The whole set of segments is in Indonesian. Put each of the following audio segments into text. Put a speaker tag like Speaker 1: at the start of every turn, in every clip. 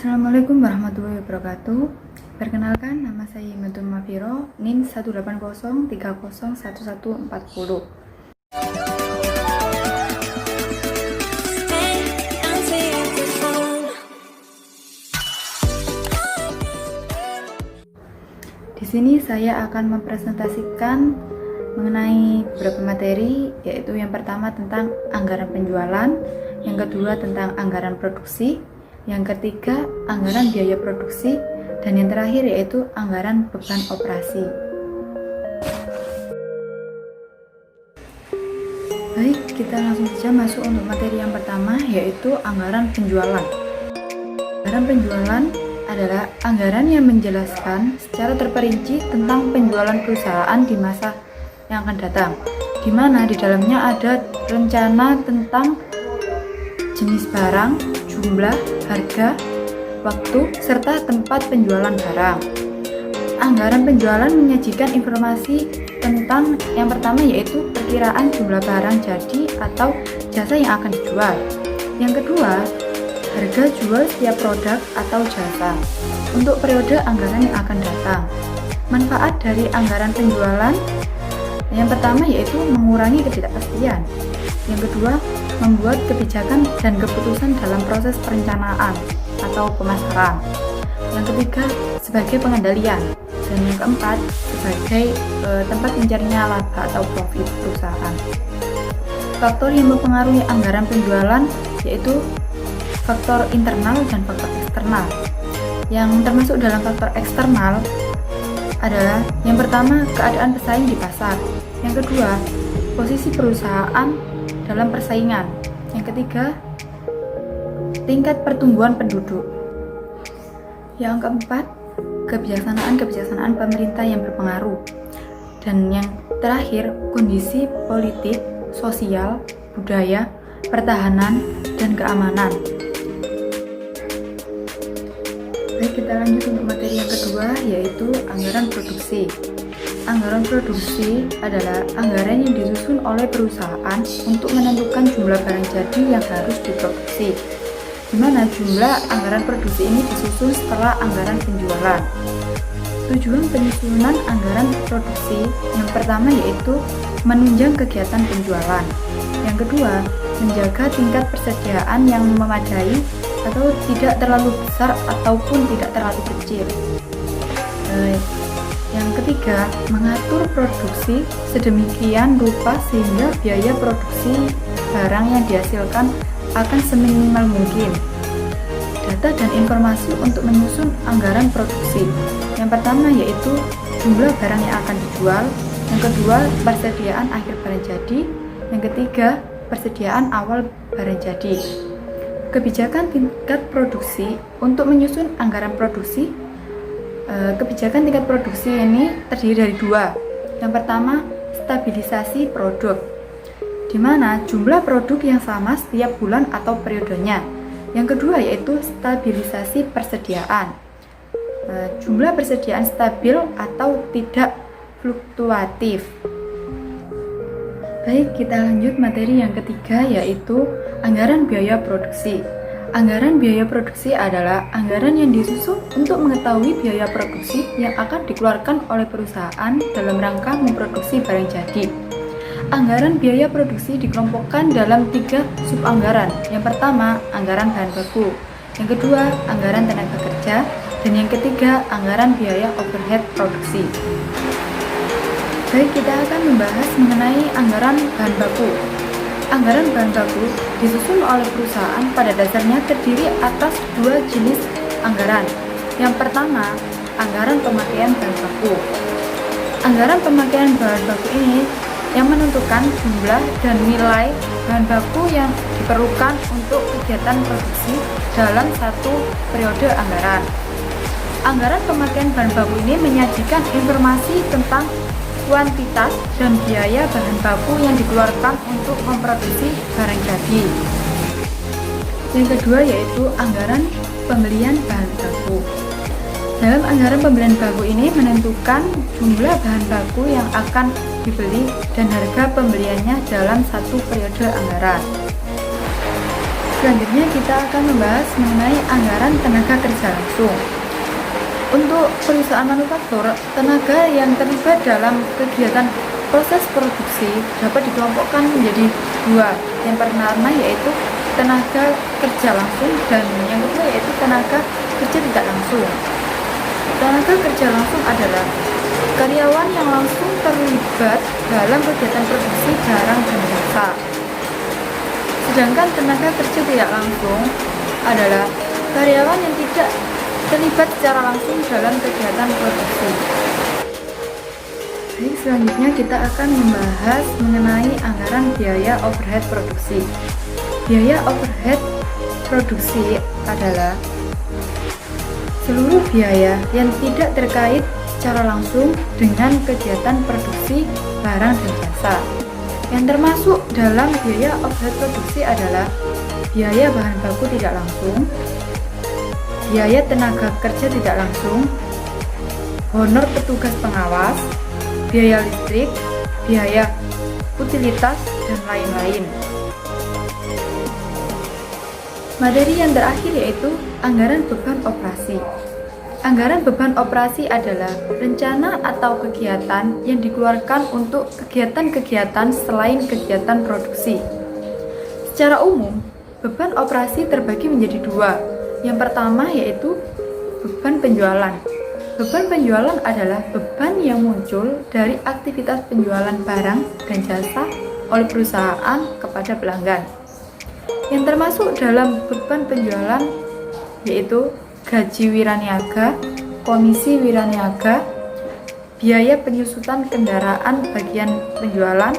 Speaker 1: Assalamualaikum warahmatullahi wabarakatuh. Perkenalkan, nama saya Imadun Mafiro, NIM 180301140. Di sini saya akan mempresentasikan mengenai beberapa materi, yaitu yang pertama tentang anggaran penjualan, yang kedua tentang anggaran produksi, yang ketiga anggaran biaya produksi, dan yang terakhir yaitu anggaran beban operasi. Baik, kita langsung saja masuk untuk materi yang pertama, yaitu anggaran penjualan. Anggaran penjualan adalah anggaran yang menjelaskan secara terperinci tentang penjualan perusahaan di masa yang akan datang, di mana di dalamnya ada rencana tentang jenis barang, jumlah, harga, waktu, serta tempat penjualan barang. Anggaran penjualan menyajikan informasi tentang yang pertama yaitu perkiraan jumlah barang jadi atau jasa yang akan dijual. Yang kedua, harga jual setiap produk atau jasa untuk periode anggaran yang akan datang. Manfaat dari anggaran penjualan yang pertama yaitu mengurangi ketidakpastian. Yang kedua, membuat kebijakan dan keputusan dalam proses perencanaan atau pemasaran. Yang ketiga, sebagai pengendalian. Dan yang keempat, sebagai tempat mencarinya laba atau profit perusahaan. Faktor yang mempengaruhi anggaran penjualan yaitu faktor internal dan faktor eksternal. Yang termasuk dalam faktor eksternal adalah yang pertama, keadaan pesaing di pasar. Yang kedua, posisi perusahaan dalam persaingan. Yang ketiga, tingkat pertumbuhan penduduk. Yang keempat, kebijaksanaan pemerintah yang berpengaruh. Dan yang terakhir, kondisi politik, sosial, budaya, pertahanan, dan keamanan. Baik, kita lanjut untuk materi yang kedua, yaitu anggaran produksi. Anggaran produksi adalah anggaran yang disusun oleh perusahaan untuk menentukan jumlah barang jadi yang harus diproduksi, di mana jumlah anggaran produksi ini disusun setelah anggaran penjualan. Tujuan penyusunan anggaran produksi yang pertama yaitu menunjang kegiatan penjualan. Yang kedua, menjaga tingkat persediaan yang memadai atau tidak terlalu besar ataupun tidak terlalu kecil. Yang ketiga, mengatur produksi sedemikian rupa sehingga biaya produksi barang yang dihasilkan akan seminimal mungkin. Data dan informasi untuk menyusun anggaran produksi. Yang pertama yaitu jumlah barang yang akan dijual. Yang kedua, persediaan akhir barang jadi. Yang ketiga, persediaan awal barang jadi. Kebijakan tingkat produksi. Untuk menyusun anggaran produksi, kebijakan tingkat produksi ini terdiri dari dua. Yang pertama, stabilisasi produk, di mana jumlah produk yang sama setiap bulan atau periodenya. Yang kedua yaitu stabilisasi persediaan, jumlah persediaan stabil atau tidak fluktuatif. Baik, kita lanjut materi yang ketiga yaitu anggaran biaya produksi. Anggaran biaya produksi adalah anggaran yang disusun untuk mengetahui biaya produksi yang akan dikeluarkan oleh perusahaan dalam rangka memproduksi barang jadi. Anggaran biaya produksi dikelompokkan dalam 3 subanggaran. Yang pertama, anggaran bahan baku. Yang kedua, anggaran tenaga kerja. Dan yang ketiga, anggaran biaya overhead produksi. Baik, kita akan membahas mengenai anggaran bahan baku. Anggaran bahan baku disusun oleh perusahaan pada dasarnya terdiri atas 2 jenis anggaran. Yang pertama, anggaran pemakaian bahan baku. Anggaran pemakaian bahan baku ini yang menentukan jumlah dan nilai bahan baku yang diperlukan untuk kegiatan produksi dalam satu periode anggaran. Anggaran pemakaian bahan baku ini menyajikan informasi tentang kuantitas dan biaya bahan baku yang dikeluarkan untuk memproduksi barang jadi. Yang kedua yaitu anggaran pembelian bahan baku. Dalam anggaran pembelian baku ini menentukan jumlah bahan baku yang akan dibeli dan harga pembeliannya dalam satu periode anggaran. Selanjutnya kita akan membahas mengenai anggaran tenaga kerja langsung. Untuk perusahaan manufaktur, tenaga yang terlibat dalam kegiatan proses produksi dapat dikelompokkan menjadi dua. Yang pertama yaitu tenaga kerja langsung dan yang kedua yaitu tenaga kerja tidak langsung. Tenaga kerja langsung adalah karyawan yang langsung terlibat dalam kegiatan produksi barang dan jasa. Sedangkan tenaga kerja tidak langsung adalah karyawan yang tidak terlibat secara langsung dalam kegiatan produksi. Baik, selanjutnya kita akan membahas mengenai anggaran biaya overhead produksi. Biaya overhead produksi adalah seluruh biaya yang tidak terkait secara langsung dengan kegiatan produksi barang dan jasa. Yang termasuk dalam biaya overhead produksi adalah biaya bahan baku tidak langsung, biaya tenaga kerja tidak langsung, honor petugas pengawas, biaya listrik, biaya utilitas, dan lain-lain. Materi yang terakhir yaitu anggaran beban operasi. Anggaran beban operasi adalah rencana atau kegiatan yang dikeluarkan untuk kegiatan-kegiatan selain kegiatan produksi. Secara umum, beban operasi terbagi menjadi dua. Yang pertama yaitu beban penjualan. Beban penjualan adalah beban yang muncul dari aktivitas penjualan barang dan jasa oleh perusahaan kepada pelanggan. Yang termasuk dalam beban penjualan yaitu gaji wiraniaga, komisi wiraniaga, biaya penyusutan kendaraan bagian penjualan,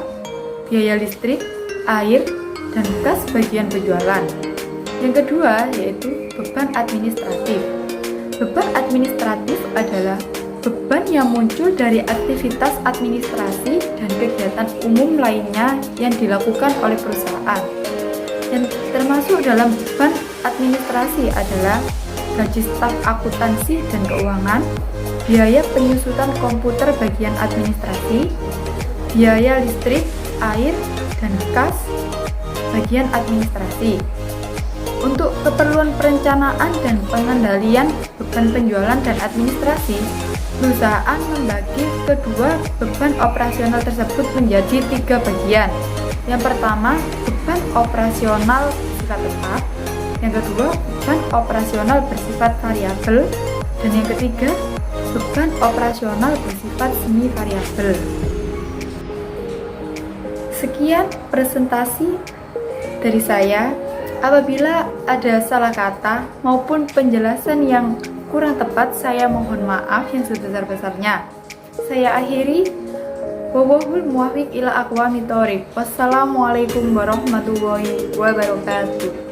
Speaker 1: biaya listrik, air, dan gas bagian penjualan. Yang kedua yaitu beban administratif. Beban administratif adalah beban yang muncul dari aktivitas administrasi dan kegiatan umum lainnya yang dilakukan oleh perusahaan. Yang termasuk dalam beban administrasi adalah gaji staf akuntansi dan keuangan, biaya penyusutan komputer bagian administrasi, biaya listrik, air, dan gas bagian administrasi. Untuk keperluan perencanaan dan pengendalian beban penjualan dan administrasi, perusahaan membagi kedua beban operasional tersebut menjadi 3 bagian. Yang pertama, beban operasional bersifat tetap. Yang kedua, beban operasional bersifat variabel, dan yang ketiga, beban operasional bersifat semi variabel. Sekian presentasi dari saya. Apabila ada salah kata maupun penjelasan yang kurang tepat, saya mohon maaf yang sebesar-besarnya. Saya akhiri. Wallahul muwaffiq ila aqwamit thoriq. Wassalamualaikum warahmatullahi wabarakatuh.